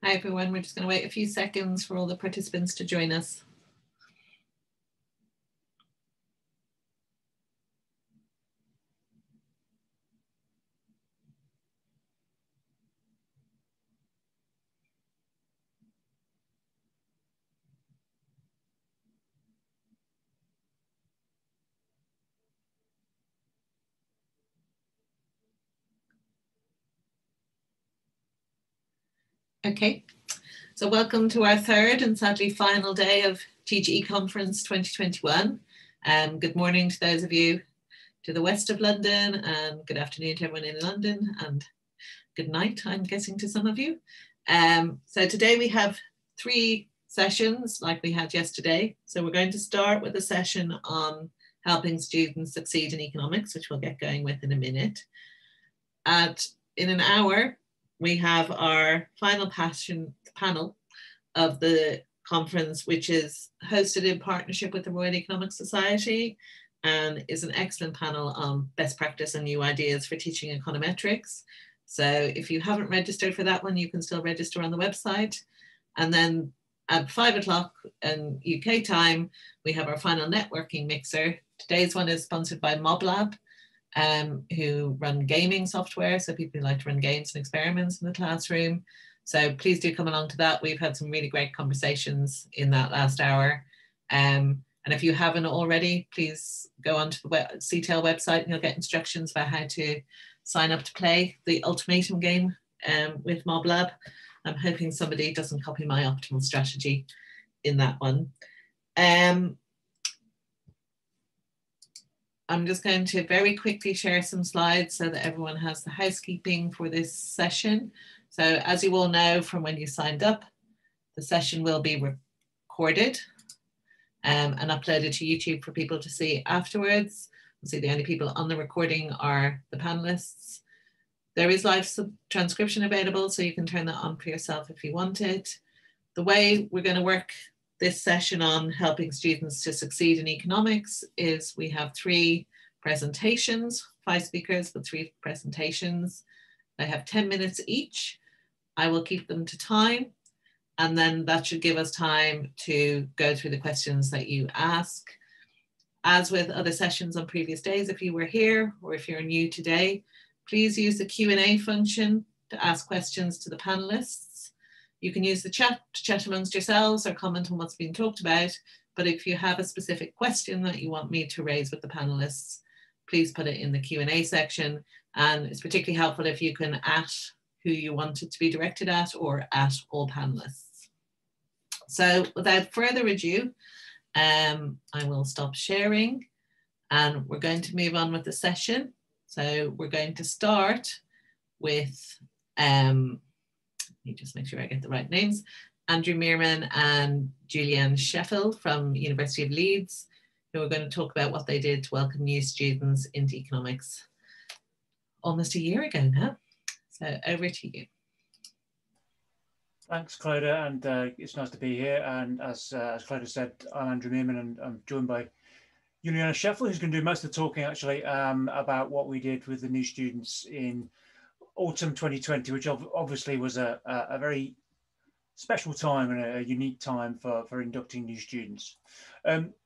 Hi everyone, we're just going to wait a few seconds for all the participants to join us. Okay, so welcome to our third and sadly final day of GGE Conference 2021. Good morning to those of you to the west of London, and good afternoon to everyone in London, and good night, I'm guessing, to some of you. So today we have 3 sessions like we had yesterday. So we're going to start with a session on helping students succeed in economics, which we'll get going with in a minute. In an hour, we have our final panel of the conference, which is hosted in partnership with the Royal Economic Society and is an excellent panel on best practice and new ideas for teaching econometrics. So if you haven't registered for that one, you can still register on the website. And then at 5 o'clock in UK time, we have our final networking mixer. Today's one is sponsored by MobLab, who run gaming software. So people who like to run games and experiments in the classroom. So please do come along to that. We've had some really great conversations in that last hour. And if you haven't already, please go onto the CTEL website and you'll get instructions about how to sign up to play the ultimatum game with MobLab. I'm hoping somebody doesn't copy my optimal strategy in that one. I'm just going to very quickly share some slides so that everyone has the housekeeping for this session. So as you all know from when you signed up, the session will be recorded and uploaded to YouTube for people to see afterwards. See, the only people on the recording are the panelists. There is live transcription available, so you can turn that on for yourself if you want it. The way we're going to work this session on helping students to succeed in economics is we have 3 presentations, 5 speakers, but 3 presentations. They have 10 minutes each. I will keep them to time, and then that should give us time to go through the questions that you ask. As with other sessions on previous days, if you were here or if you're new today, please use the Q&A function to ask questions to the panelists. You can use the chat to chat amongst yourselves or comment on what's being talked about. But if you have a specific question that you want me to raise with the panelists, please put it in the Q&A section. And it's particularly helpful if you can @ who you want it to be directed at or @ all panelists. So without further ado, I will stop sharing and we're going to move on with the session. So we're going to start with, let me just make sure I get the right names, Andrew Mearman and Juliane Scheffel from University of Leeds, who are going to talk about what they did to welcome new students into economics almost a year ago now. So over to you. Thanks, Cloda, and it's nice to be here. And as Cloda said, I'm Andrew Mearman, and I'm joined by Juliane Scheffel, who's going to do most of the talking actually about what we did with the new students in autumn 2020, which obviously was a very special time and a unique time for inducting new students.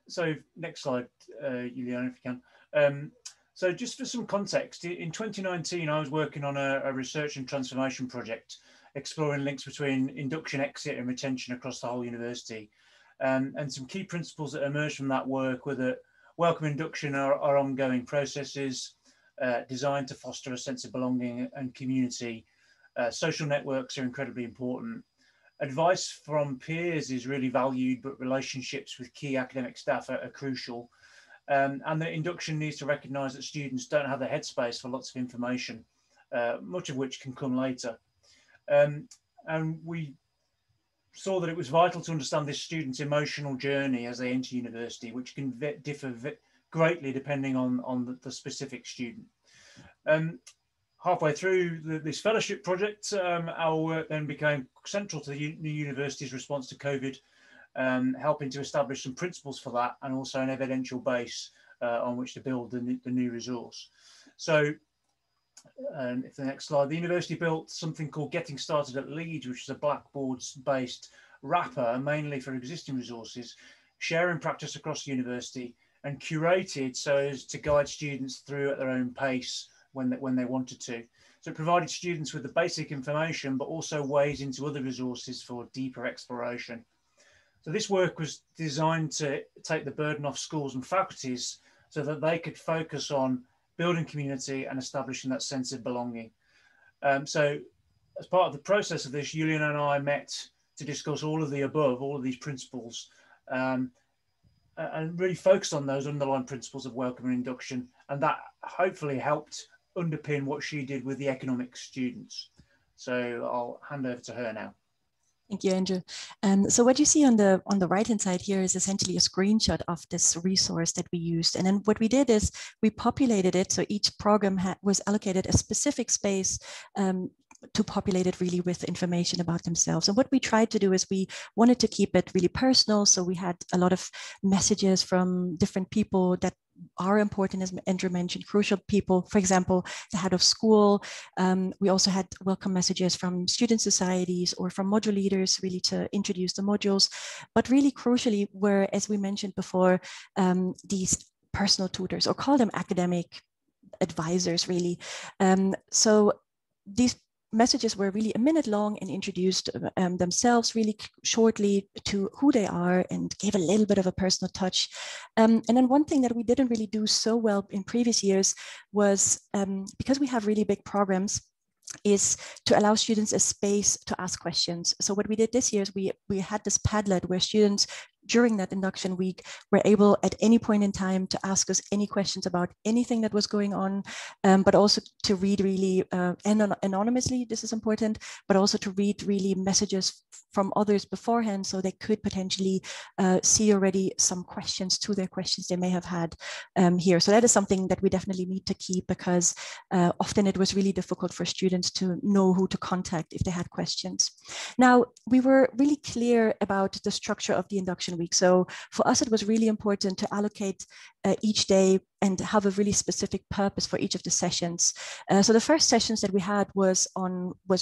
So next slide, Juliane, if you can. So just for some context, in 2019, I was working on a research and transformation project exploring links between induction, exit and retention across the whole university. And some key principles that emerged from that work were that welcome induction are ongoing processes designed to foster a sense of belonging and community. Social networks are incredibly important. Advice from peers is really valued, but relationships with key academic staff are crucial. And the induction needs to recognise that students don't have the headspace for lots of information, much of which can come later. And we saw that it was vital to understand this student's emotional journey as they enter university, which can differ greatly depending on the specific student. Halfway through this fellowship project, our work then became central to the university's response to COVID, helping to establish some principles for that and also an evidential base on which to build the new resource. So And if the next slide, the university built something called Getting Started at Leeds, which is a Blackboard-based wrapper, mainly for existing resources, sharing practice across the university and curated so as to guide students through at their own pace when they wanted to. So it provided students with the basic information, but also ways into other resources for deeper exploration. So this work was designed to take the burden off schools and faculties so that they could focus on building community and establishing that sense of belonging. So as part of the process of this, Juliane and I met to discuss all of the above, all of these principles, and really focused on those underlying principles of welcome and induction. And that hopefully helped underpin what she did with the economics students. So I'll hand over to her now. Thank you, Andrew. So what you see on the right-hand side here is essentially a screenshot of this resource that we used. And then what we did is we populated it. So each program was allocated a specific space to populate it really with information about themselves. And what we tried to do is we wanted to keep it really personal. So we had a lot of messages from different people that are important, as Andrew mentioned, crucial people, for example, the head of school. We also had welcome messages from student societies or from module leaders, really to introduce the modules. But really crucially were, as we mentioned before, these personal tutors, or call them academic advisors, really. So these messages were really a minute long and introduced themselves really shortly to who they are and gave a little bit of a personal touch. And then one thing that we didn't really do so well in previous years was, because we have really big programs, is to allow students a space to ask questions. So what we did this year is we had this Padlet where students during that induction week were able at any point in time to ask us any questions about anything that was going on, but also to read really anonymously, this is important, but also to read really messages from others beforehand so they could potentially see already some questions to their questions they may have had here. So that is something that we definitely need to keep, because often it was really difficult for students to know who to contact if they had questions. Now, we were really clear about the structure of the induction week. So for us, it was really important to allocate each day and have a really specific purpose for each of the sessions. So the first sessions that we had was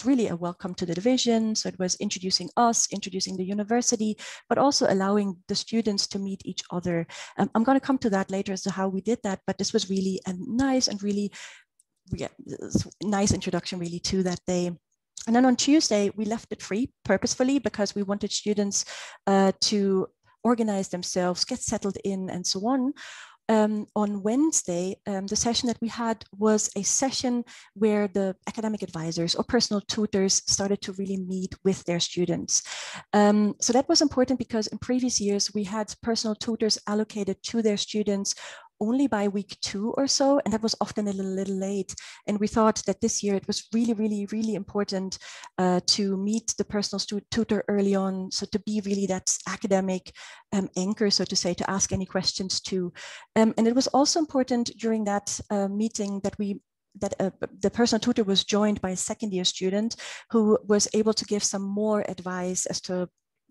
really a welcome to the division. So it was introducing us, introducing the university, but also allowing the students to meet each other. I'm going to come to that later as to how we did that, but this was really a nice and really nice introduction really to that day. And then on Tuesday, we left it free purposefully because we wanted students to organize themselves, get settled in, and so on. On Wednesday, the session that we had was a session where the academic advisors or personal tutors started to really meet with their students. So that was important because in previous years, we had personal tutors allocated to their students only by week 2 or so, and that was often a little late. And we thought that this year it was really important to meet the personal tutor early on, so to be really that academic anchor, so to say, to ask any questions to. And it was also important during that meeting that the personal tutor was joined by a second-year student who was able to give some more advice as to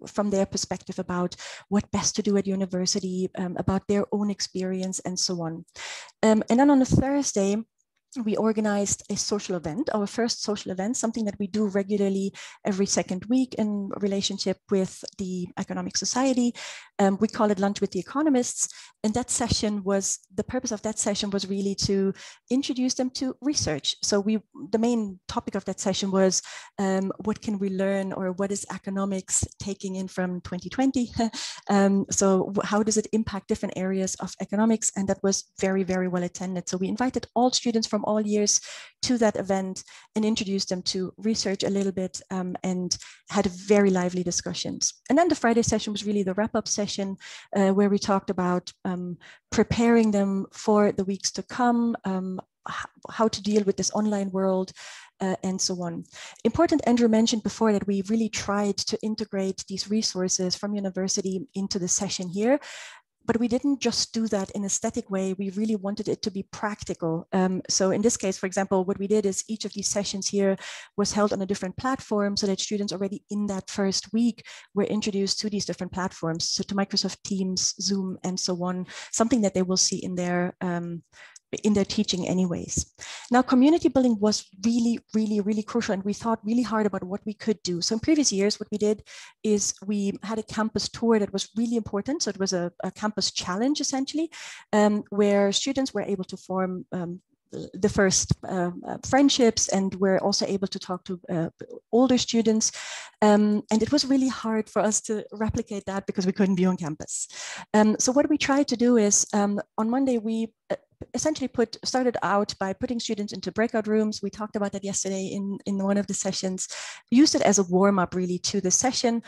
from their perspective about what best to do at university, about their own experience and so on. And then on a Thursday, we organized a social event, our first social event, something that we do regularly every second week in relationship with the Economic Society. We call it Lunch with the Economists. And that session was, the purpose of that session was really to introduce them to research. So the main topic of that session was what can we learn, or what is economics taking in from 2020? So how does it impact different areas of economics? And that was very well attended. So we invited all students from all years to that event and introduced them to research a little bit, and had very lively discussions. And then the Friday session was really the wrap-up session where we talked about preparing them for the weeks to come, how to deal with this online world, and so on. Important, Andrew mentioned before that we really tried to integrate these resources from university into the session here. But we didn't just do that in a static way. We really wanted it to be practical. So in this case, for example, what we did is each of these sessions here was held on a different platform so that students already in that first week were introduced to these different platforms. So to Microsoft Teams, Zoom, and so on, something that they will see in their in their teaching anyways. Now, community building was really, really, really crucial, and we thought really hard about what we could do. So in previous years, what we did is we had a campus tour that was really important. So it was a campus challenge, essentially, where students were able to form the first friendships, and we're also able to talk to older students. And it was really hard for us to replicate that because we couldn't be on campus. So what we tried to do is on Monday, we essentially started out by putting students into breakout rooms. We talked about that yesterday in one of the sessions, used it as a warm-up really to the session.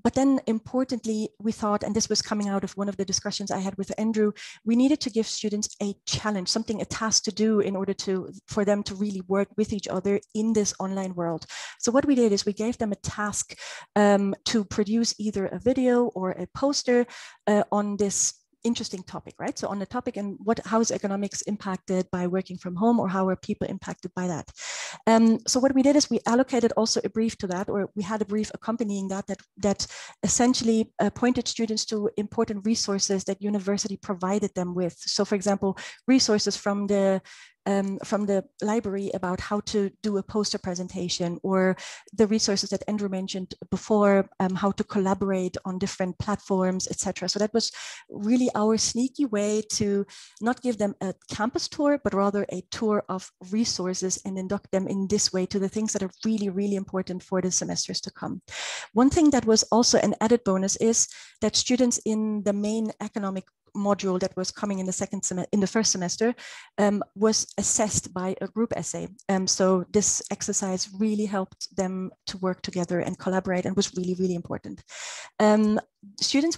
But then importantly, we thought, and this was coming out of one of the discussions I had with Andrew, we needed to give students a challenge, something, a task to do in order for them to really work with each other in this online world. So what we did is we gave them a task to produce either a video or a poster on this interesting topic, right? So on the topic and how is economics impacted by working from home, or how are people impacted by that? So what we did is we allocated also a brief to that, or we had a brief accompanying that essentially pointed students to important resources that university provided them with. So for example, resources from the library about how to do a poster presentation, or the resources that Andrew mentioned before, how to collaborate on different platforms, etc. So that was really our sneaky way to not give them a campus tour, but rather a tour of resources and induct them in this way to the things that are really, really important for the semesters to come. One thing that was also an added bonus is that students in the main economic module that was coming in the first semester was assessed by a group essay. So this exercise really helped them to work together and collaborate, and was really, really important. Students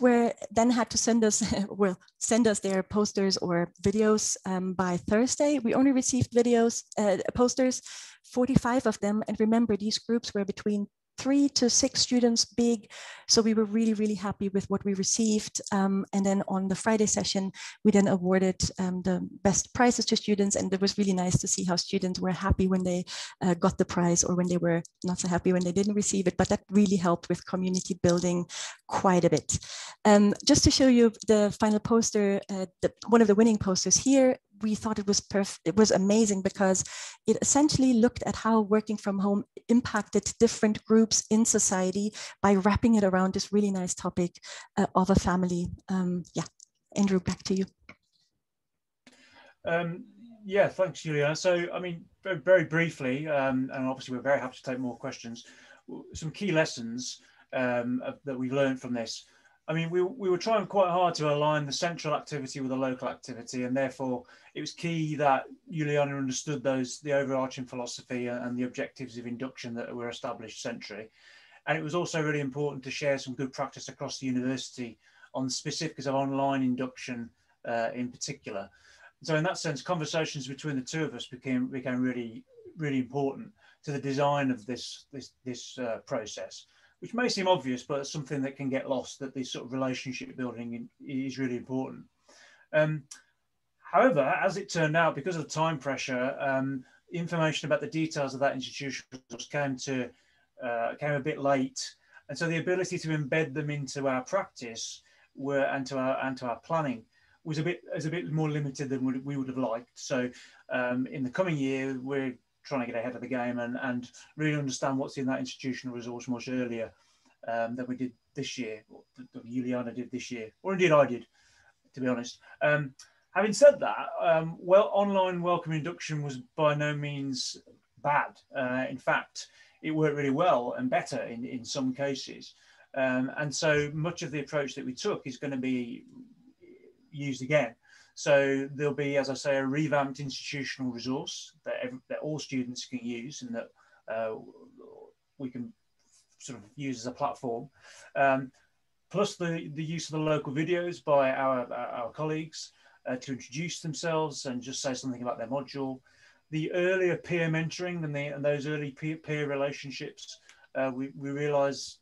then had to send us their posters or videos by Thursday. We only received posters, 45 of them. And remember, these groups were between 3 to 6 students big. So we were really, really happy with what we received. And then on the Friday session, we then awarded the best prizes to students. And it was really nice to see how students were happy when they got the prize, or when they were not so happy when they didn't receive it. But that really helped with community building quite a bit. Just to show you the final poster, one of the winning posters here, we thought it was perfect. It was amazing because it essentially looked at how working from home impacted different groups in society by wrapping it around this really nice topic of a family. Yeah, Andrew, back to you. Yeah, thanks, Juliane. So, I mean, very briefly, and obviously we're very happy to take more questions. Some key lessons that we've learned from this. I mean, we were trying quite hard to align the central activity with the local activity, and therefore it was key that Juliane understood the overarching philosophy and the objectives of induction that were established centrally. And it was also really important to share some good practice across the university on the specifics of online induction in particular. So in that sense, conversations between the two of us became really, really important to the design of this process, which may seem obvious, but it's something that can get lost, that this sort of relationship building is really important. However, as it turned out, because of the time pressure, information about the details of that institution came a bit late. And so the ability to embed them into our practice and to our planning was a bit more limited than we would have liked. So in the coming year, we're trying to get ahead of the game and really understand what's in that institutional resource much earlier than we did this year, or that Juliane did this year, or indeed I did, to be honest. Having said that, online welcome induction was by no means bad. In fact, it worked really well and better in some cases. And so much of the approach that we took is going to be used again. So there'll be, as I say, a revamped institutional resource that all students can use, and that we can sort of use as a platform. Plus the use of the local videos by our colleagues to introduce themselves and just say something about their module. The earlier peer mentoring and those early peer relationships, we realise,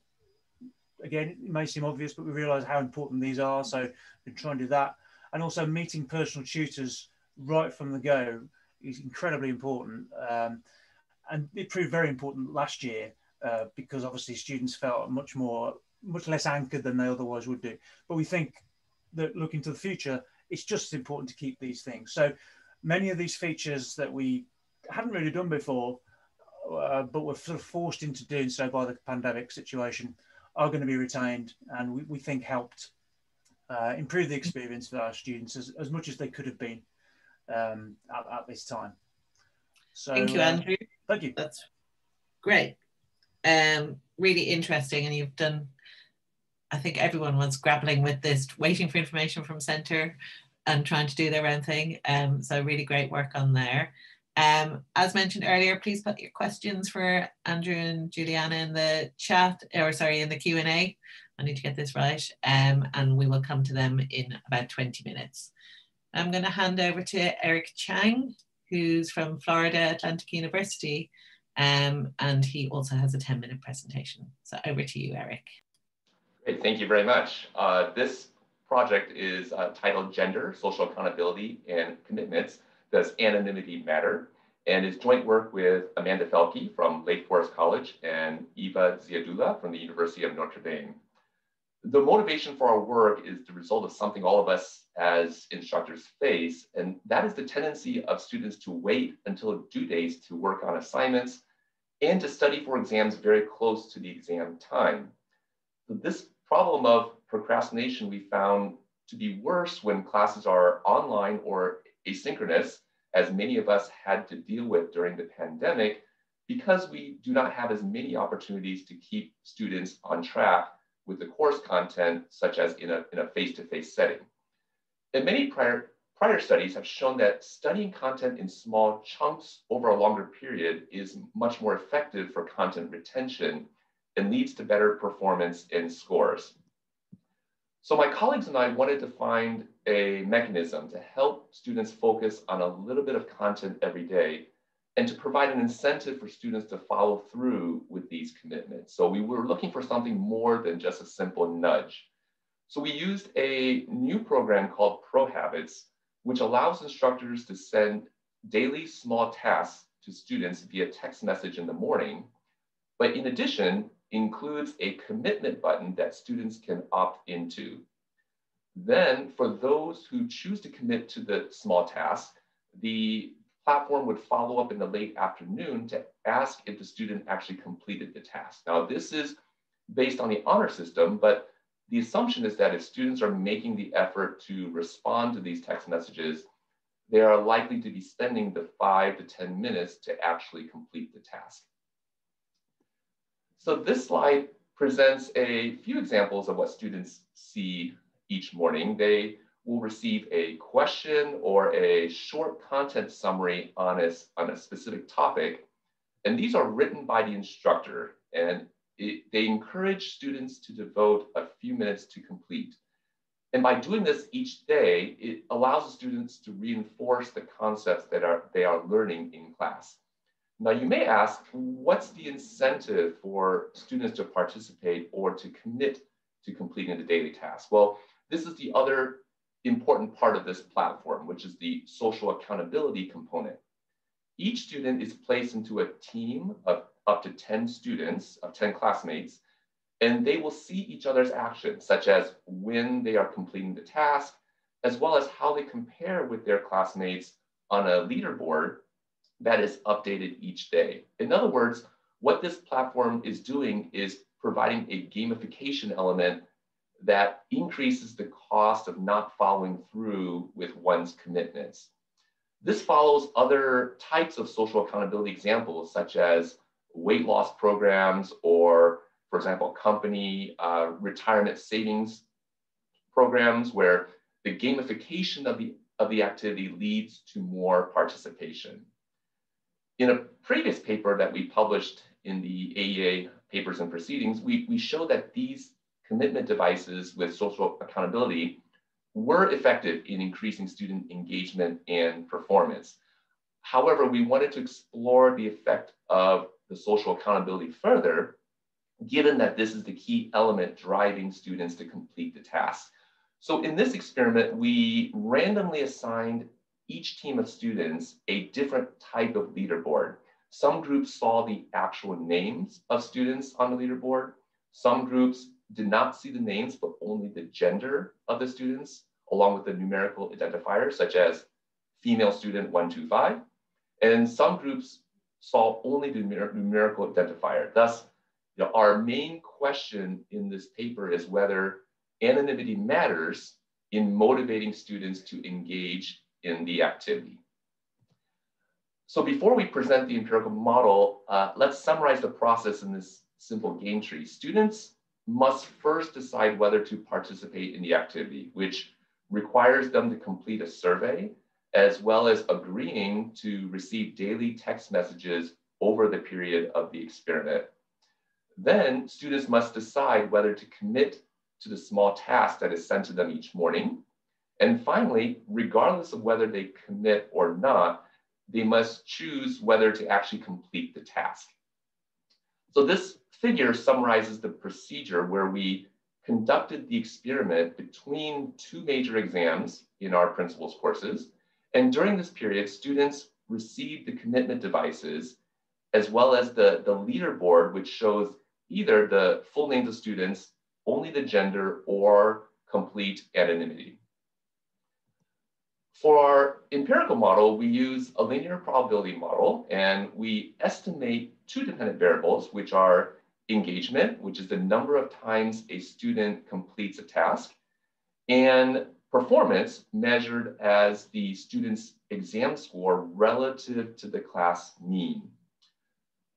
again, it may seem obvious, but we realise how important these are. So we try and do that. And also meeting personal tutors right from the go is incredibly important. And it proved very important last year because obviously students felt much less anchored than they otherwise would do. But we think that looking to the future, it's just as important to keep these things. So many of these features that we hadn't really done before, but were sort of forced into doing so by the pandemic situation, are going to be retained, and we think helped improve the experience for our students as much as they could have been at this time. So thank you, Andrew. Thank you. That's great. Really interesting, and you've done, I think everyone was grappling with this, waiting for information from centre and trying to do their own thing. So really great work on there. As mentioned earlier, please put your questions for Andrew and Juliana in the chat, or sorry, in the Q&A. I need to get this right. And we will come to them in about 20 minutes. I'm going to hand over to Eric Chiang, who's from Florida Atlantic University. And he also has a 10-minute presentation. So over to you, Eric. Great, thank you very much. This project is titled Gender, Social Accountability, and Commitments. Does Anonymity Matter? And is joint work with Amanda Felke from Lake Forest College and Eva Ziadullah from the University of Notre Dame. The motivation for our work is the result of something all of us as instructors face, and that is the tendency of students to wait until due dates to work on assignments and to study for exams very close to the exam time. This problem of procrastination we found to be worse when classes are online or asynchronous, as many of us had to deal with during the pandemic, because we do not have as many opportunities to keep students on track with the course content, such as in a face-to-face setting. And many prior studies have shown that studying content in small chunks over a longer period is much more effective for content retention and leads to better performance and scores. So my colleagues and I wanted to find a mechanism to help students focus on a little bit of content every day and to provide an incentive for students to follow through with these commitments. So we were looking for something more than just a simple nudge. So we used a new program called Pro Habits, which allows instructors to send daily small tasks to students via text message in the morning, but in addition, includes a commitment button that students can opt into. Then for those who choose to commit to the small task, the platform would follow up in the late afternoon to ask if the student actually completed the task. Now, this is based on the honor system, but the assumption is that if students are making the effort to respond to these text messages, they are likely to be spending the 5 to 10 minutes to actually complete the task. So this slide presents a few examples of what students see each morning. They will receive a question or a short content summary on a specific topic, and these are written by the instructor, and they encourage students to devote a few minutes to complete. And by doing this each day, it allows the students to reinforce the concepts that they are learning in class. Now, you may ask, what's the incentive for students to participate or to commit to completing the daily task? Well, this is the other important part of this platform, which is the social accountability component. Each student is placed into a team of up to 10 students, of 10 classmates, and they will see each other's actions, such as when they are completing the task, as well as how they compare with their classmates on a leaderboard that is updated each day. In other words, what this platform is doing is providing a gamification element that increases the cost of not following through with one's commitments. This follows other types of social accountability examples, such as weight loss programs or, for example, company retirement savings programs, where the gamification of the activity leads to more participation. In a previous paper that we published in the AEA Papers and Proceedings, we showed that these commitment devices with social accountability were effective in increasing student engagement and performance. However, we wanted to explore the effect of the social accountability further, given that this is the key element driving students to complete the task. So in this experiment, we randomly assigned each team of students a different type of leaderboard. Some groups saw the actual names of students on the leaderboard. Some groups did not see the names, but only the gender of the students, along with the numerical identifiers, such as female student 125, and some groups saw only the numerical identifier. Thus, our main question in this paper is whether anonymity matters in motivating students to engage in the activity. So before we present the empirical model, let's summarize the process in this simple game tree. Students must first decide whether to participate in the activity, which requires them to complete a survey, as well as agreeing to receive daily text messages over the period of the experiment. Then students must decide whether to commit to the small task that is sent to them each morning. And finally, regardless of whether they commit or not, they must choose whether to actually complete the task. So this figure summarizes the procedure where we conducted the experiment between two major exams in our principles courses. And during this period, students received the commitment devices as well as the leaderboard, which shows either the full names of students, only the gender, or complete anonymity. For our empirical model, we use a linear probability model, and we estimate two dependent variables, which are engagement, which is the number of times a student completes a task, and performance, measured as the student's exam score relative to the class mean.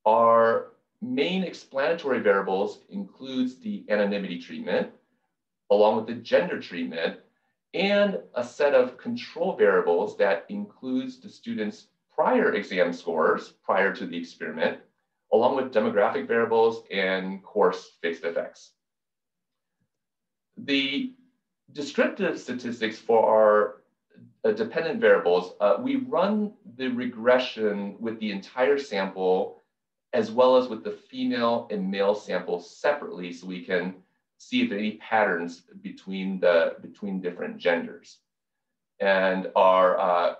Our main explanatory variables includes the anonymity treatment, along with the gender treatment, and a set of control variables that includes the student's prior exam scores prior to the experiment, along with demographic variables and course fixed effects. The descriptive statistics for our dependent variables, we run the regression with the entire sample as well as with the female and male samples separately, so we can see if there are any patterns between different genders. And our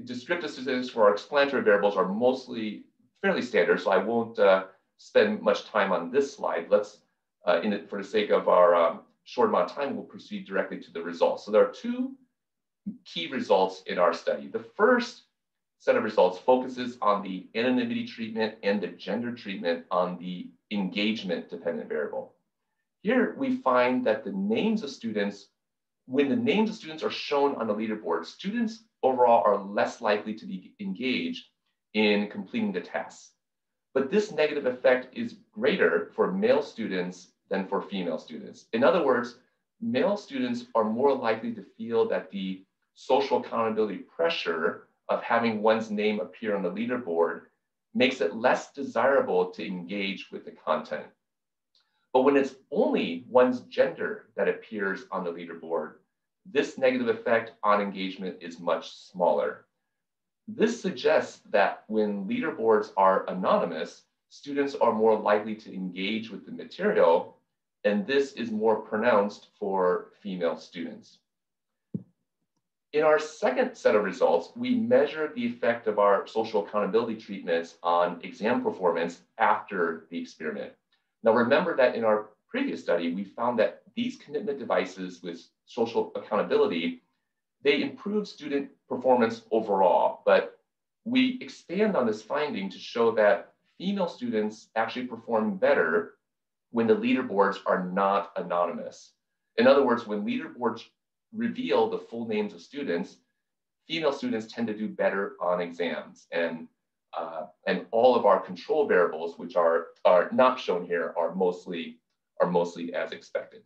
descriptive statistics for our explanatory variables are mostly fairly standard, so I won't spend much time on this slide. Let's, for the sake of our short amount of time, we'll proceed directly to the results. So there are two key results in our study. The first set of results focuses on the anonymity treatment and the gender treatment on the engagement dependent variable. Here we find that the names of students, when the names of students are shown on the leaderboard, students overall are less likely to be engaged in completing the tasks. But this negative effect is greater for male students than for female students. In other words, male students are more likely to feel that the social accountability pressure of having one's name appear on the leaderboard makes it less desirable to engage with the content. But when it's only one's gender that appears on the leaderboard, this negative effect on engagement is much smaller. This suggests that when leaderboards are anonymous, students are more likely to engage with the material, and this is more pronounced for female students. In our second set of results, we measure the effect of our social accountability treatments on exam performance after the experiment. Now remember that in our previous study, we found that these commitment devices with social accountability, they improve student performance overall, but we expand on this finding to show that female students actually perform better when the leaderboards are not anonymous. In other words, when leaderboards reveal the full names of students, female students tend to do better on exams. And all of our control variables, which are not shown here, are mostly as expected.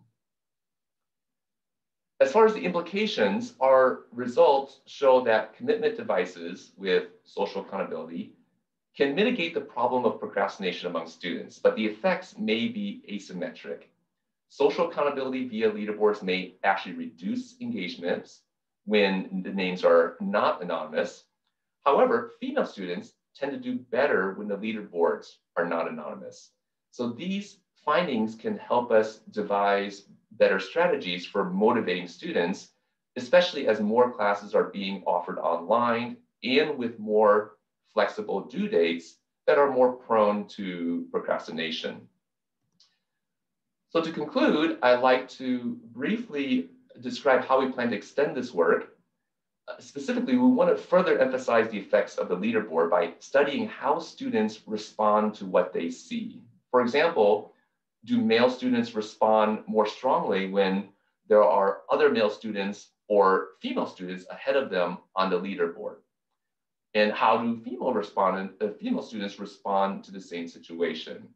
As far as the implications, our results show that commitment devices with social accountability can mitigate the problem of procrastination among students, but the effects may be asymmetric. Social accountability via leaderboards may actually reduce engagements when the names are not anonymous. However, female students tend to do better when the leaderboards are not anonymous. So these findings can help us devise better strategies for motivating students, especially as more classes are being offered online and with more flexible due dates that are more prone to procrastination. So to conclude, I'd like to briefly describe how we plan to extend this work. Specifically, we want to further emphasize the effects of the leaderboard by studying how students respond to what they see. For example, do male students respond more strongly when there are other male students or female students ahead of them on the leaderboard? And how do female students respond to the same situation?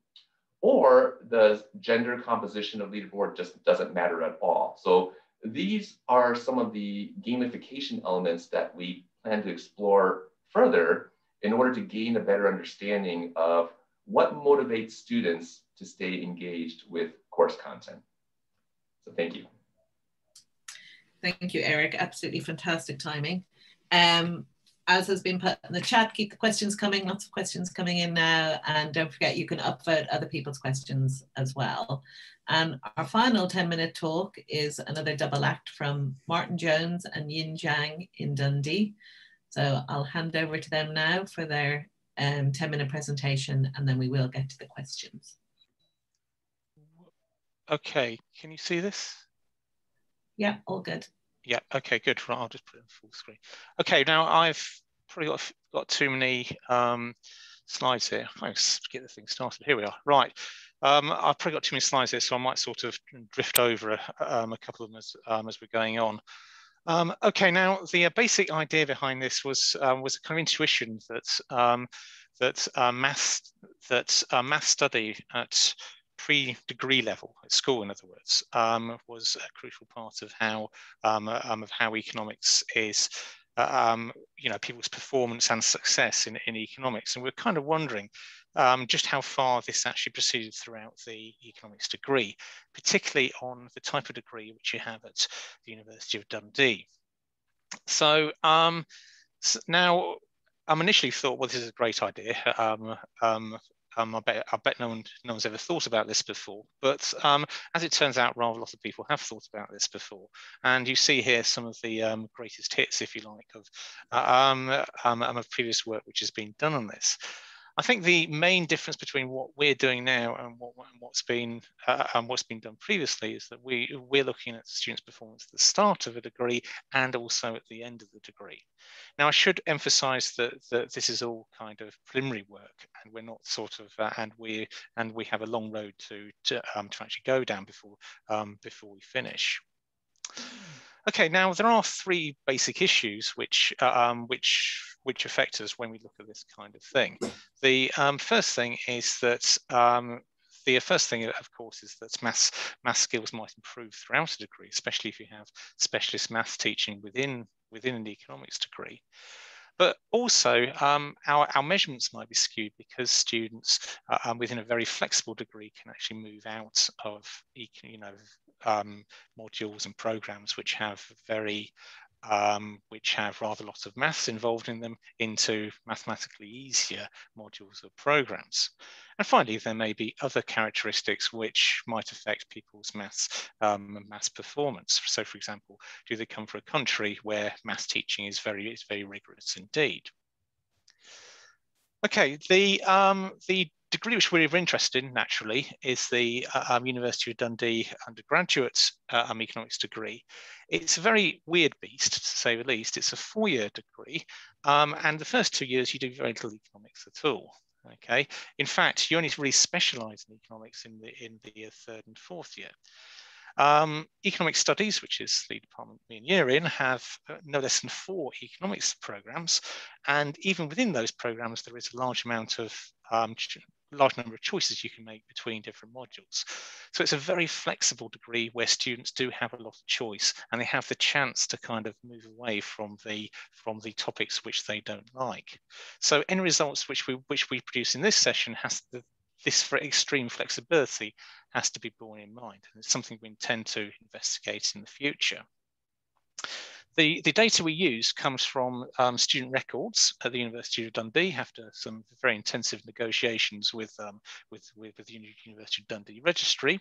Or does gender composition of leaderboard just doesn't matter at all? So these are some of the gamification elements that we plan to explore further in order to gain a better understanding of what motivates students to stay engaged with course content. So thank you. Thank you, Eric. Absolutely fantastic timing. As has been put in the chat, keep the questions coming, lots of questions coming in now. And don't forget, you can upvote other people's questions as well. And our final 10-minute talk is another double act from Martin Jones and Zhang in Dundee. So I'll hand over to them now for their 10-minute presentation, and then we will get to the questions. Okay, can you see this? Yeah, all good. Yeah, okay, good. Right, I'll just put it on full screen. Okay, now I've probably got too many slides here. Let's get the thing started. Here we are. Right, I've probably got too many slides here, so I might sort of drift over a couple of them as we're going on. Okay, now the basic idea behind this was a kind of intuition that math study at pre-degree level at school, in other words, was a crucial part of how economics is, people's performance and success in economics. And we're kind of wondering just how far this actually proceeded throughout the economics degree, particularly on the type of degree which you have at the University of Dundee. So, now I initially thought, well, this is a great idea. I bet no one's ever thought about this before, but as it turns out, rather a lot of people have thought about this before. And you see here some of the greatest hits, if you like, of previous work which has been done on this. I think the main difference between what we're doing now and what's been done previously is that we're looking at students' performance at the start of a degree and also at the end of the degree. Now, I should emphasise that this is all kind of preliminary work, and we're not sort of and we have a long road to actually go down before we finish. Okay, now there are three basic issues which affect us when we look at this kind of thing. The first thing is that of course, is that maths skills might improve throughout a degree, especially if you have specialist maths teaching within an economics degree. But also, our measurements might be skewed because students within a very flexible degree can actually move out of modules and programs which have rather lots of maths involved in them into mathematically easier modules or programs. And finally, there may be other characteristics which might affect people's maths performance. So, for example, do they come from a country where maths teaching is very rigorous indeed? Okay, the degree which we're interested in, naturally, is the University of Dundee undergraduate economics degree. It's a very weird beast, to say the least. It's a 4-year degree, and the first 2 years you do very little economics at all. Okay, in fact, you only really specialise in economics in the 3rd and 4th year. Economic studies, which is the department me and you're in, have no less than 4 economics programs, and even within those programs, there is a large number of choices you can make between different modules. So it's a very flexible degree where students do have a lot of choice, and they have the chance to kind of move away from the topics which they don't like. So end results which we produce in this session this extreme flexibility has to be borne in mind, and it's something we intend to investigate in the future. The data we use comes from student records at the University of Dundee after some very intensive negotiations with the University of Dundee registry.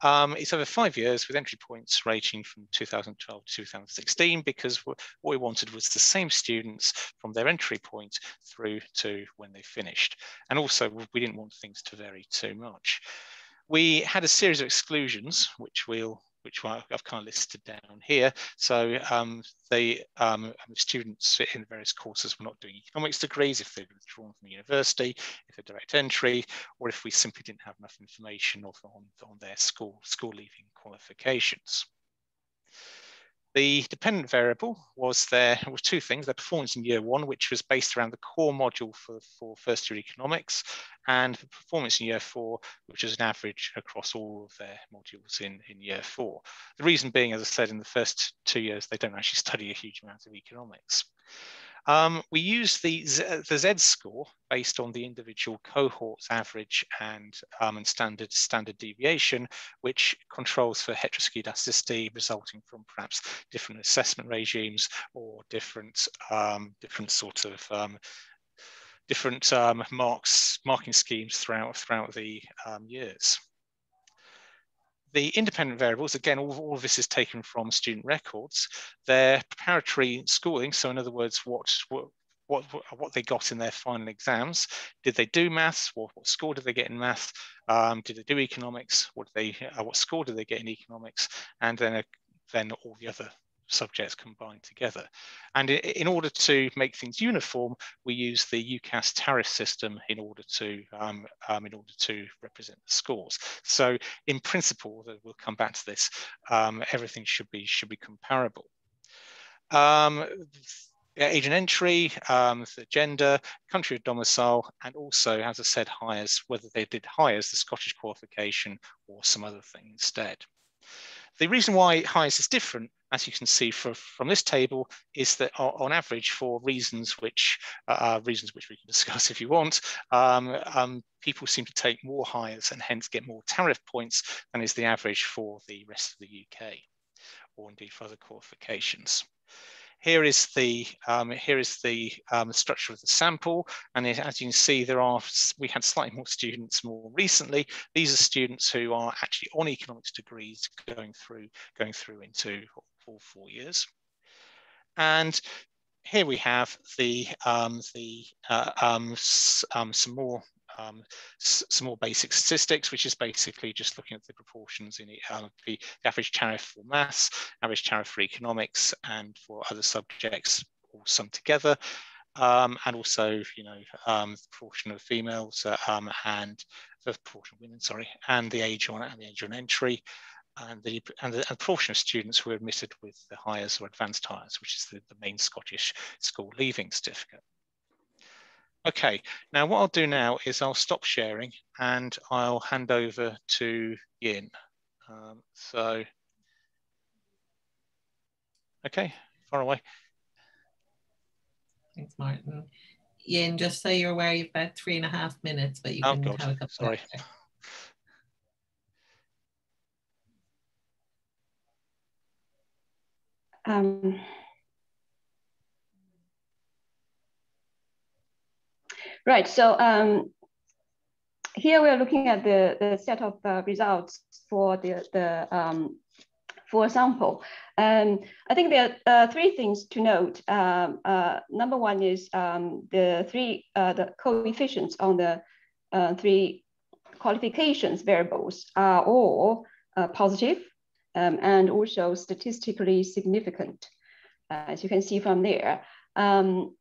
It's over 5 years with entry points ranging from 2012 to 2016, because what we wanted was the same students from their entry point through to when they finished. And also, we didn't want things to vary too much. We had a series of exclusions, which we'll which I've kind of listed down here. So the students in various courses were not doing economics degrees, if they'd withdrawn from the university, if they're direct entry, or if we simply didn't have enough information on their school leaving qualifications. The dependent variable was two things: their performance in year one, which was based around the core module for first year economics, and the performance in year four, which is an average across all of their modules in year four. The reason being, as I said, in the first 2 years, they don't actually study a huge amount of economics. We use the Z score based on the individual cohort's average and standard deviation, which controls for heteroskedasticity resulting from perhaps different assessment regimes or different marking schemes throughout the years. The independent variables, again, all of this is taken from student records. Their preparatory schooling, so in other words, what they got in their final exams. Did they do maths? What score did they get in maths? Did they do economics? What score did they get in economics? And then all the other subjects combined together. And in order to make things uniform, we use the UCAS tariff system in order to represent the scores. So in principle, we'll come back to this, everything should be comparable. Age and entry, the gender, country of domicile, and also, as I said, Highers, whether they did Highers, the Scottish qualification, or some other thing instead. The reason why Highers is different, as you can see from this table, is that on average, for reasons which we can discuss if you want, people seem to take more Highers and hence get more tariff points than is the average for the rest of the UK, or indeed for other qualifications. Here is the structure of the sample, and as you can see, we had slightly more students more recently. These are students who are actually on economics degrees going through into all 4 years. And here we have some more basic statistics, which is basically just looking at the proportions in the average tariff for maths, average tariff for economics, and for other subjects all summed together, and also the proportion of females and the proportion of women, and the age on entry, and the proportion of students who are admitted with the Highers or advanced Highers, which is the main Scottish school leaving certificate. Okay, now what I'll do now is I'll stop sharing and I'll hand over to Yin. Okay, far away. Thanks, Martin. Yin, just so you're aware, you've about 3.5 minutes, but you can have a couple. Sorry. Right, so here we're looking at the set of results for the for sample. I think there are 3 things to note. Number one is the coefficients on the 3 qualifications variables are all positive and also statistically significant, as you can see from there. And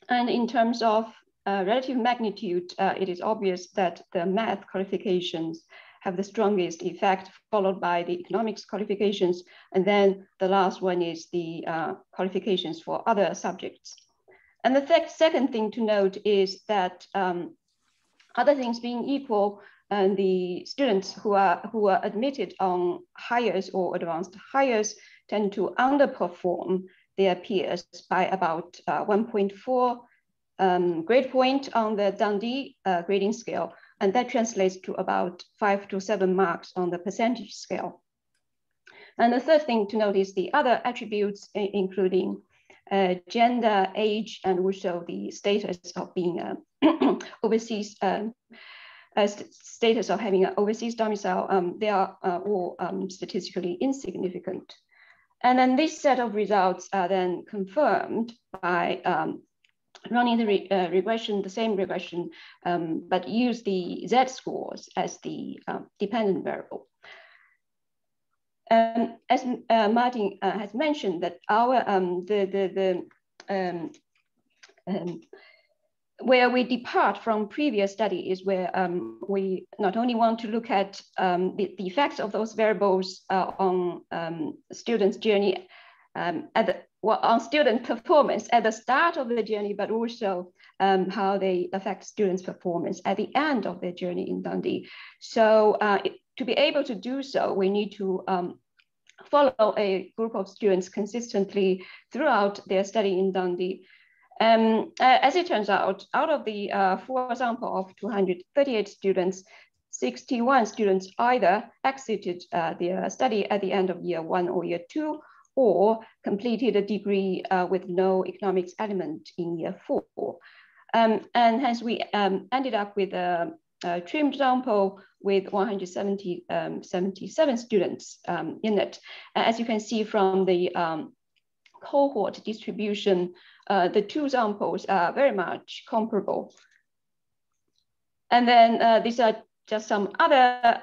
in terms of relative magnitude, it is obvious that the math qualifications have the strongest effect, followed by the economics qualifications. And then the last one is the qualifications for other subjects. And the second thing to note is that other things being equal, and the students who are admitted on Highers or advanced Highers tend to underperform their peers by about 1.4 grade point on the Dundee grading scale, and that translates to about 5 to 7 marks on the percentage scale. And the third thing to note is the other attributes, including gender, age, and also the status of being overseas, status of having an overseas domicile. They are all statistically insignificant. And then this set of results are then confirmed by running the same regression, but use the Z scores as the dependent variable. As Martin has mentioned, that our where we depart from previous study is where we not only want to look at the effects of those variables on students' journey on student performance at the start of the journey, but also how they affect students' performance at the end of their journey in Dundee. So to be able to do so, we need to follow a group of students consistently throughout their study in Dundee. As it turns out of the for example of 238 students, 61 students either exited their study at the end of year 1 or year 2, or completed a degree with no economics element in year 4. And hence we ended up with a trimmed sample with 177 students in it. As you can see from the cohort distribution, the two samples are very much comparable. And then these are just some other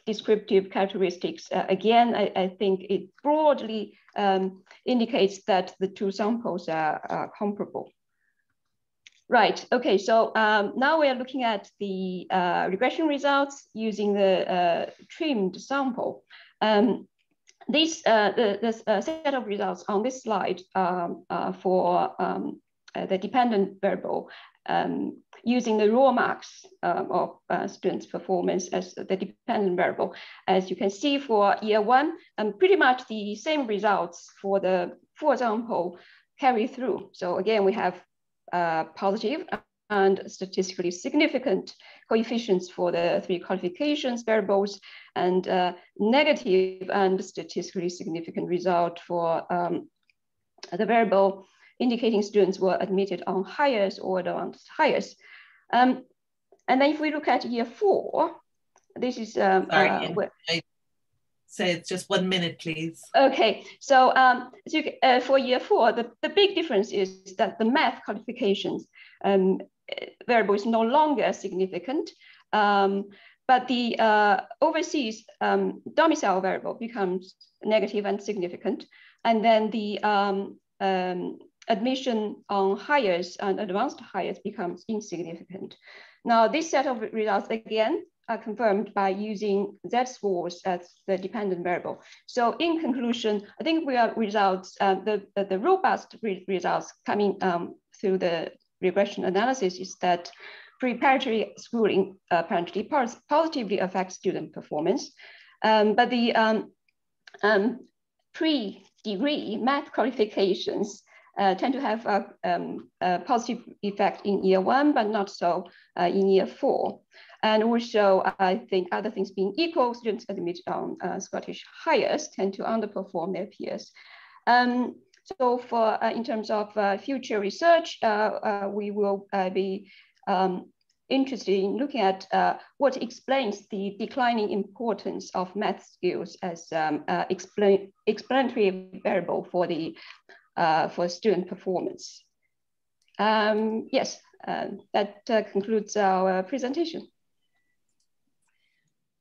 descriptive characteristics. Again, I think it broadly indicates that the two samples are comparable. Right, okay, so now we are looking at the regression results using the trimmed sample. The set of results on this slide for the dependent variable using the raw marks of students' performance as the dependent variable. As you can see for year 1, pretty much the same results for the full sample carry through. So again, we have positive and statistically significant coefficients for the 3 qualifications variables, and negative and statistically significant result for the variable indicating students were admitted on highest or advanced highest. And then if we look at year 4, this is say it's just 1 minute, please. Okay, so, for year 4, the big difference is that the math qualifications variable is no longer significant, but the overseas domicile variable becomes negative and significant, and then the admission on highest and advanced highest becomes insignificant. Now, this set of results again are confirmed by using Z-scores as the dependent variable. So in conclusion, I think we are results, the robust results coming through the regression analysis is that preparatory schooling apparently positively affects student performance. But the pre-degree math qualifications tend to have a positive effect in year 1, but not so in year 4. And also, I think other things being equal, students admitted on Scottish highest tend to underperform their peers. So for in terms of future research, we will be interested in looking at what explains the declining importance of math skills as explanatory variable for the for student performance. Yes, that concludes our presentation.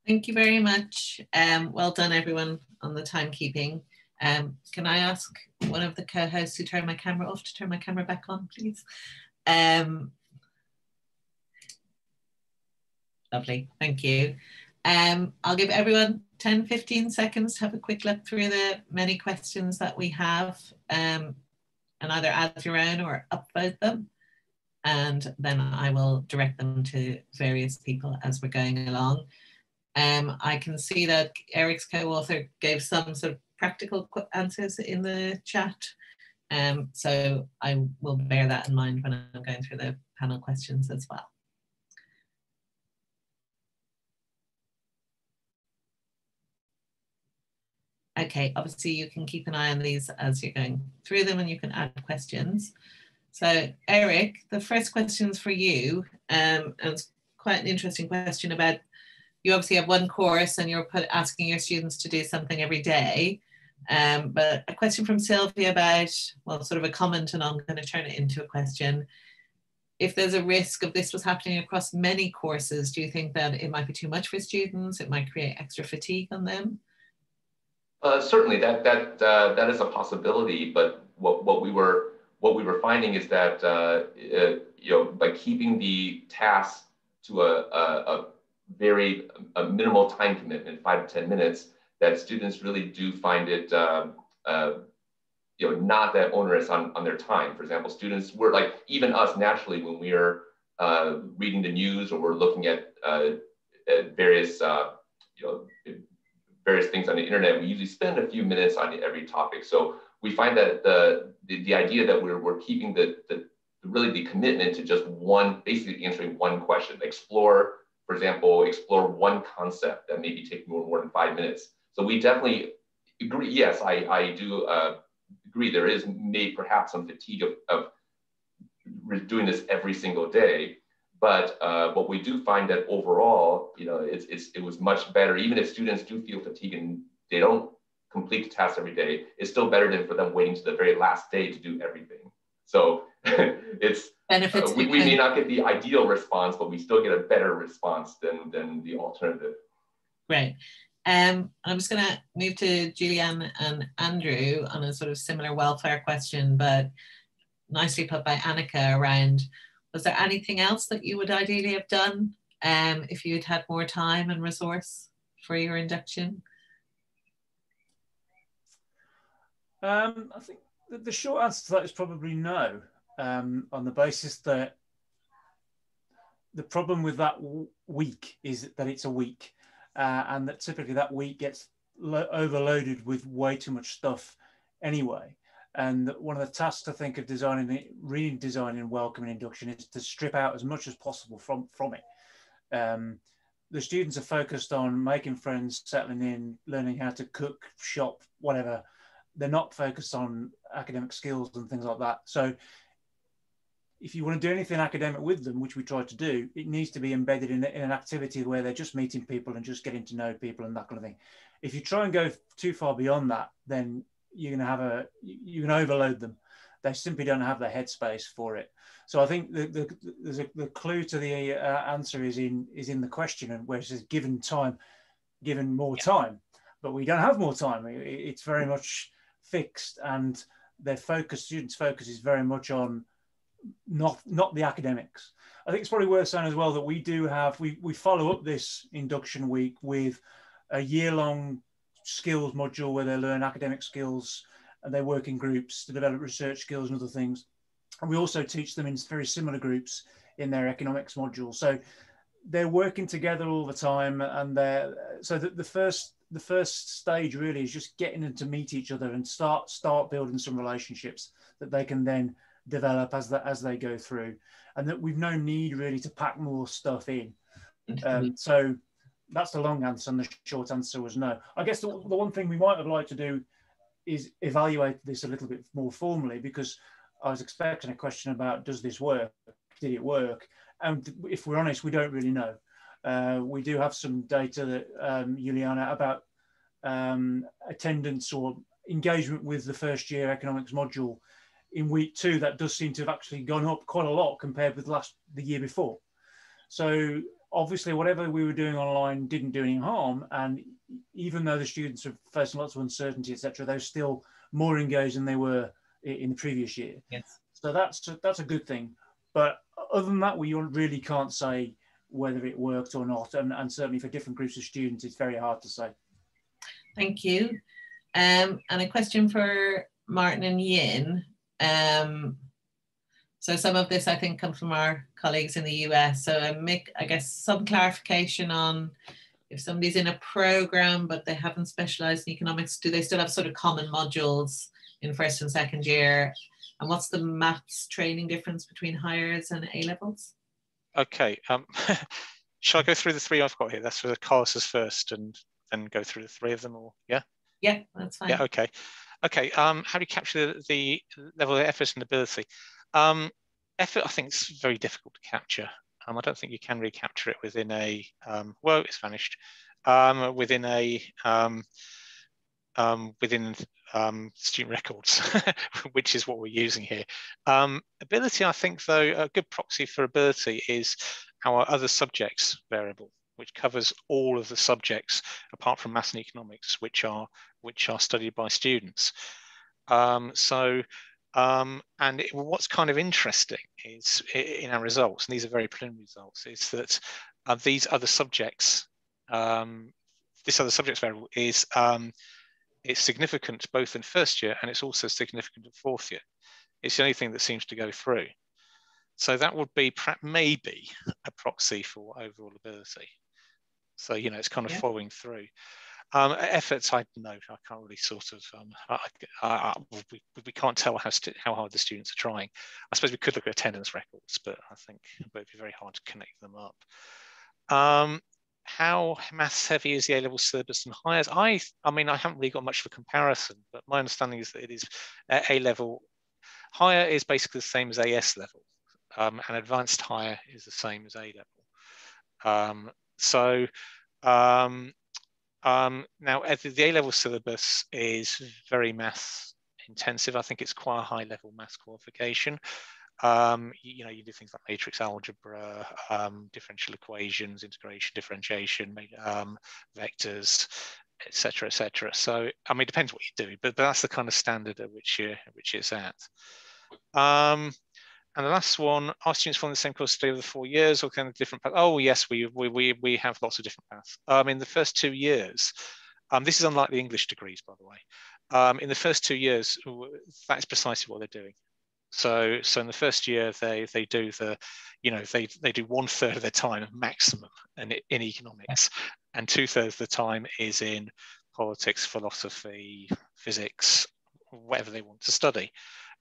Thank you very much. Well done, everyone, on the timekeeping. Can I ask one of the co-hosts to turn my camera off to turn my camera back on, please? Lovely, thank you. I'll give everyone 10-15 seconds to have a quick look through the many questions that we have and either add your own or upvote them. And then I will direct them to various people as we're going along. I can see that Eric's co-author gave some sort of practical answers in the chat. So I will bear that in mind when I'm going through the panel questions as well. Okay, obviously you can keep an eye on these as you're going through them and you can add questions. So Eric, the first question is for you. And it's quite an interesting question about, you obviously have one course and you're asking your students to do something every day. But a question from Sylvia about, well, sort of a comment, and I'm going to turn it into a question. If there's a risk of this was happening across many courses, do you think that it might be too much for students? It might create extra fatigue on them? Certainly, that is a possibility. But what we were finding is that by keeping the tasks to a very minimal time commitment, 5 to 10 minutes, that students really do find it not that onerous on their time. For example, students were like, even us naturally, when we are reading the news or we're looking at various various things on the internet, we usually spend a few minutes on every topic. So we find that the idea that we're keeping really the commitment to just basically answering one question, for example, explore one concept that maybe take more than 5 minutes. So we definitely agree. Yes, I do agree. There is perhaps some fatigue of doing this every single day. But what we do find that overall, it was much better. Even if students do feel fatigued and they don't complete the task every day, it's still better than for them waiting to the very last day to do everything. So it's we may not get the ideal response, but we still get a better response than the alternative. Great. I'm just going to move to Juliane and Andrew on a sort of similar welfare question, but nicely put by Annika around, was there anything else that you would ideally have done if you had had more time and resource for your induction? I think the short answer to that is probably no, on the basis that the problem with that week is that it's a week, and that typically that week gets overloaded with way too much stuff anyway. And one of the tasks, I think, of redesigning welcome and induction is to strip out as much as possible from it. The students are focused on making friends, settling in, learning how to cook, shop, whatever. They're not focused on academic skills and things like that. So if you want to do anything academic with them, which we try to do, it needs to be embedded in an activity where they're just meeting people and just getting to know people and that kind of thing. If you try and go too far beyond that, then you're going to overload them. They simply don't have the headspace for it. So I think the clue to the answer is in the question, where it says given more time, but we don't have more time. It's very much fixed, and students' focus is very much on not the academics. I think it's probably worth saying as well that we follow up this induction week with a year-long skills module where they learn academic skills and they work in groups to develop research skills and other things. And we also teach them in very similar groups in their economics module. So they're working together all the time, and the first stage really is just getting them to meet each other and start building some relationships that they can then develop as they go through, and that we've no need really to pack more stuff in. So that's the long answer, and the short answer was no. I guess the one thing we might have liked to do is evaluate this a little bit more formally, because I was expecting a question about, does this work? Did it work? And if we're honest, we don't really know. We do have some data that Juliane, about attendance or engagement with the first year economics module in week 2. That does seem to have actually gone up quite a lot compared with the year before. So obviously, whatever we were doing online didn't do any harm, and even though the students are facing lots of uncertainty, etc., they're still more engaged than they were in the previous year. Yes. So that's a good thing. But other than that, we really can't say whether it worked or not, and certainly for different groups of students, it's very hard to say. Thank you. And a question for Martin and Yin. So some of this, I think, comes from our colleagues in the US. So I guess some clarification on if somebody's in a program, but they haven't specialized in economics, do they still have sort of common modules in first and second year? And what's the maths training difference between hires and A-levels? Okay. Shall I go through the 3 I've got here? That's for the courses first and then go through the 3 of them, or yeah? Yeah, that's fine. Yeah, okay. Okay, how do you capture the level of effort and ability? Effort, I think, is very difficult to capture. I don't think you can recapture it within a, well, it's vanished, within a, within student records, which is what we're using here. Ability, I think, though, a good proxy for ability is our other subjects variable, which covers all of the subjects apart from maths and economics, which are studied by students. What's kind of interesting is in our results, and these are very preliminary results, is that these other subjects, this other subjects variable is it's significant both in first year and it's also significant in fourth year. It's the only thing that seems to go through. So that would be maybe a proxy for overall ability. So, you know, it's kind of following through. Efforts, I don't know, I can't really sort of, we can't tell how hard the students are trying. I suppose we could look at attendance records, but I think it would be very hard to connect them up. How maths heavy is the A-level syllabus and higher? I mean, I haven't really got much of a comparison, but my understanding is that it is A-level. Higher is basically the same as AS level, and advanced higher is the same as A-level. Now, the A-level syllabus is very maths intensive. I think it's quite a high-level maths qualification. You know, you do things like matrix algebra, differential equations, integration, differentiation, vectors, etc., etc. So, I mean, it depends what you do, but that's the kind of standard at which it's at. And the last one, are students following the same course study over the 4 years or kind of different paths? Oh, yes, we have lots of different paths. In the first 2 years, this is unlike the English degrees, by the way. In the first 2 years, that's precisely what they're doing. So in the first year, they do the, you know, they do 1/3 of their time maximum in economics, and 2/3 of the time is in politics, philosophy, physics, whatever they want to study.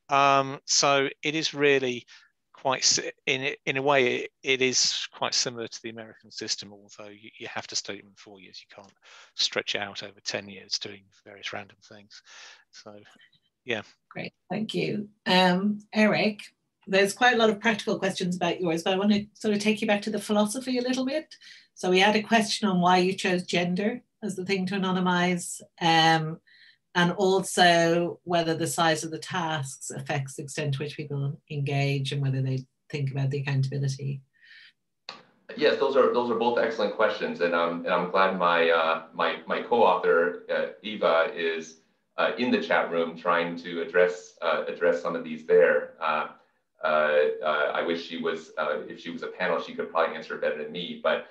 So it is really quite, in a way, it is quite similar to the American system, although you have to study them in 4 years. You can't stretch it out over 10 years doing various random things. So, yeah. Great, thank you. Eric, there's quite a lot of practical questions about yours, but I want to sort of take you back to the philosophy a little bit. So we had a question on why you chose gender as the thing to anonymize, and also whether the size of the tasks affects the extent to which people engage and whether they think about the accountability. Yes, those are both excellent questions, and I'm glad my co-author Eva is in the chat room trying to address some of these there. I wish she was, if she was a panel, she could probably answer better than me, but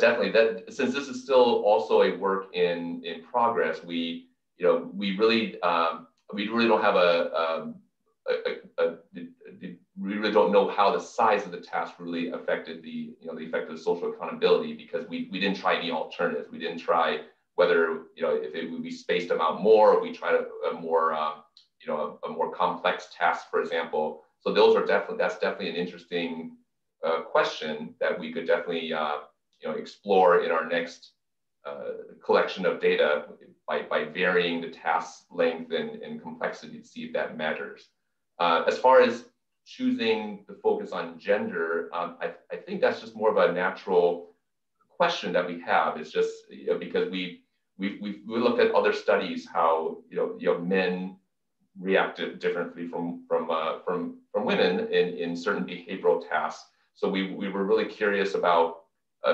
definitely that, since this is still also a work in progress, we really don't have we really don't know how the size of the task really affected the effect of social accountability, because we didn't try any alternatives. We didn't try whether if it would be spaced them out more, or we tried a more complex task, for example. So that's definitely an interesting question that we could definitely explore in our next collection of data by varying the task length and complexity to see if that matters. As far as choosing to focus on gender, I think that's just more of a natural question that we have. It's just because we looked at other studies how men reacted differently from women in certain behavioral tasks. So we were really curious about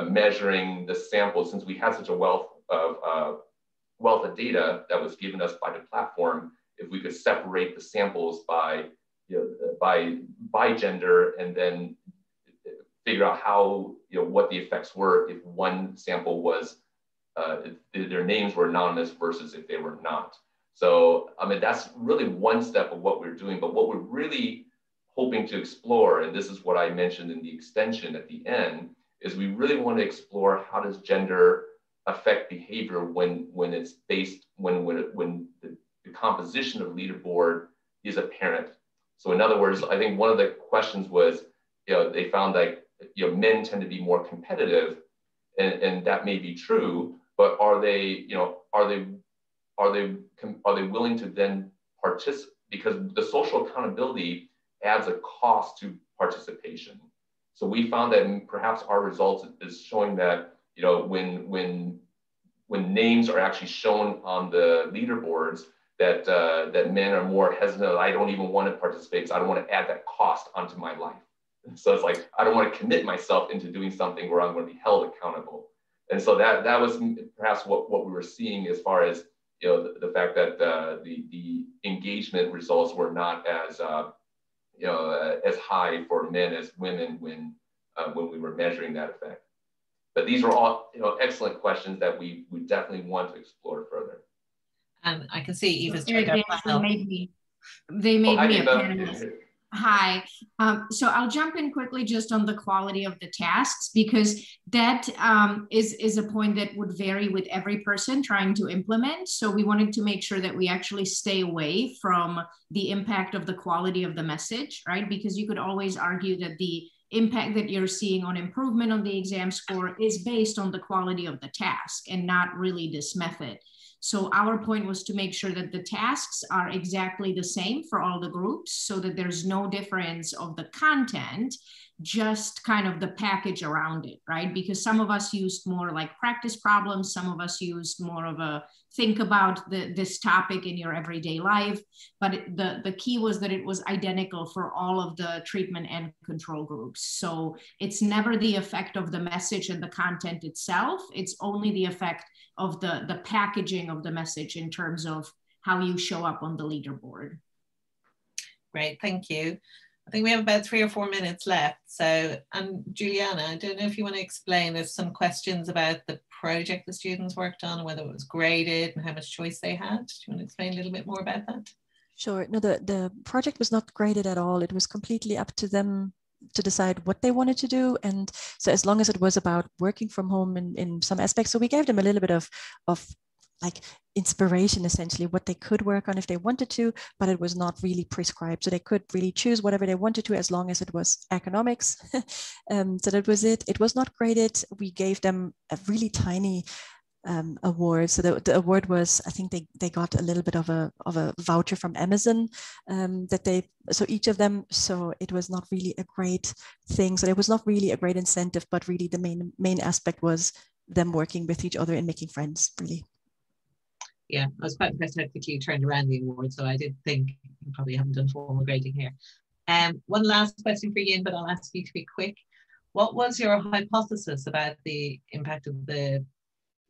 measuring the sample, since we had such a wealth of data that was given us by the platform. If we could separate the samples by gender, and then figure out how what the effects were if one sample was their names were anonymous versus if they were not. So I mean, that's really one step of what we're doing, but what we're really hoping to explore, and this is what I mentioned in the extension at the end, is we really want to explore how does gender affect behavior when it's based, when the composition of leaderboard is apparent. So in other words, I think one of the questions was, they found that men tend to be more competitive, and that may be true, but are they willing to then participate? Because the social accountability adds a cost to participation. So we found that perhaps our results is showing that when names are actually shown on the leaderboards, that men are more hesitant. I don't even want to participate because I don't want to add that cost onto my life. So it's like, I don't want to commit myself into doing something where I'm going to be held accountable. And so that was perhaps what we were seeing as far as, you know, the fact that the engagement results were not as you know, as high for men as women when we were measuring that effect. But these were all, you know, excellent questions that we definitely want to explore further. And I can see Eva's They made me a panelist. Hi. So I'll jump in quickly just on the quality of the tasks, because that is a point that would vary with every person trying to implement. So we wanted to make sure that we actually stay away from the impact of the quality of the message, right? Because you could always argue that the impact that you're seeing on improvement on the exam score is based on the quality of the task and not really this method. So our point was to make sure that the tasks are exactly the same for all the groups, so that there's no difference of the content, just kind of the package around it, right? Because some of us used more like practice problems, some of us used more of a think about this topic in your everyday life. But the key was that it was identical for all of the treatment and control groups. So it's never the effect of the message and the content itself. It's only the effect of the packaging of the message in terms of how you show up on the leaderboard. Great, thank you. I think we have about 3 or 4 minutes left. So, and Juliane, I don't know if you want to explain, there's some questions about the project the students worked on, whether it was graded and how much choice they had. Do you want to explain a little bit more about that? Sure. No, the project was not graded at all. It was completely up to them to decide what they wanted to do. And so as long as it was about working from home in some aspects, so we gave them a little bit of like inspiration, essentially, what they could work on if they wanted to, but it was not really prescribed. So they could really choose whatever they wanted to, as long as it was economics. So that was it. It was not graded. We gave them a really tiny award. So the award was, I think they got a little bit of a voucher from Amazon so each of them, so it was not really a great thing. So it was not really a great incentive, but really the main aspect was them working with each other and making friends, really. Yeah, I was quite impressed how quickly you turned around the award. So I did think you probably haven't done formal grading here. One last question for Yin, but I'll ask you to be quick. What was your hypothesis about the impact of the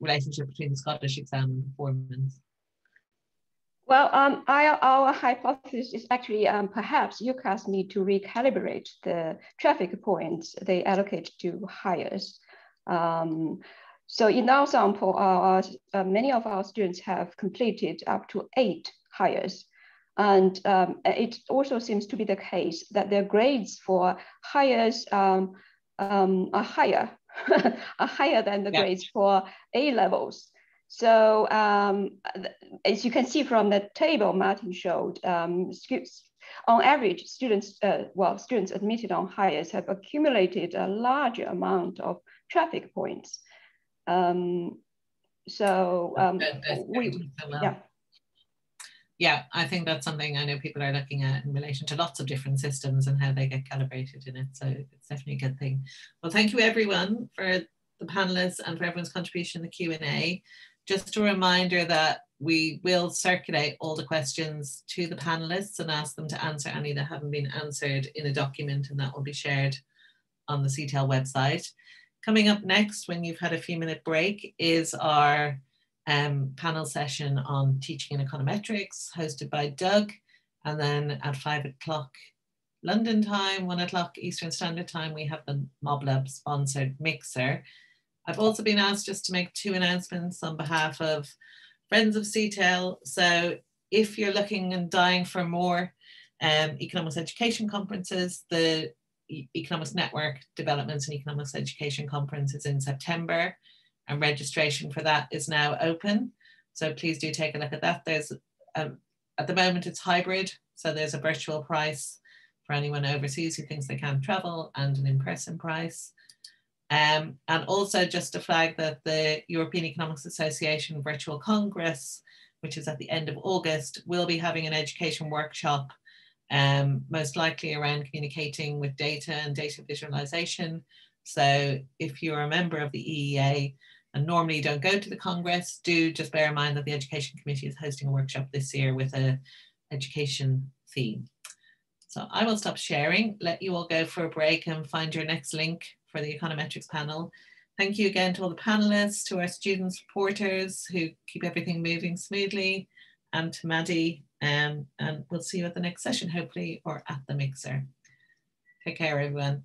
relationship between the Scottish exam and performance? Well, our hypothesis is actually perhaps UCAS need to recalibrate the traffic points they allocate to hires. So in our sample, many of our students have completed up to 8 hires. And it also seems to be the case that their grades for hires are higher, are higher than the grades for A levels. So as you can see from the table Martin showed, on average, students admitted on hires have accumulated a larger amount of traffic points. Yeah, I think that's something I know people are looking at in relation to lots of different systems and how they get calibrated in it. So it's definitely a good thing. Well, thank you everyone for the panelists and for everyone's contribution in the Q&A. Just a reminder that we will circulate all the questions to the panelists and ask them to answer any that haven't been answered in a document, and that will be shared on the CTEL website. Coming up next, when you've had a few-minute break, is our panel session on teaching in econometrics, hosted by Doug. And then at 5 o'clock London time, 1 o'clock Eastern Standard Time, we have the MobLab sponsored mixer. I've also been asked just to make 2 announcements on behalf of Friends of CTEL. So if you're looking and dying for more economics education conferences, the Economics Network Developments and Economics Education Conference is in September, and registration for that is now open. So please do take a look at that. There's, at the moment it's hybrid, so there's a virtual price for anyone overseas who thinks they can't travel, and an in-person price. And also just to flag that the European Economics Association Virtual Congress, which is at the end of August, will be having an education workshop, most likely around communicating with data and data visualization. So if you're a member of the EEA and normally you don't go to the Congress, do just bear in mind that the Education Committee is hosting a workshop this year with an education theme. So I will stop sharing, let you all go for a break and find your next link for the econometrics panel. Thank you again to all the panelists, to our students, reporters who keep everything moving smoothly, and to Maddie. And we'll see you at the next session, hopefully, or at the mixer. Take care, everyone.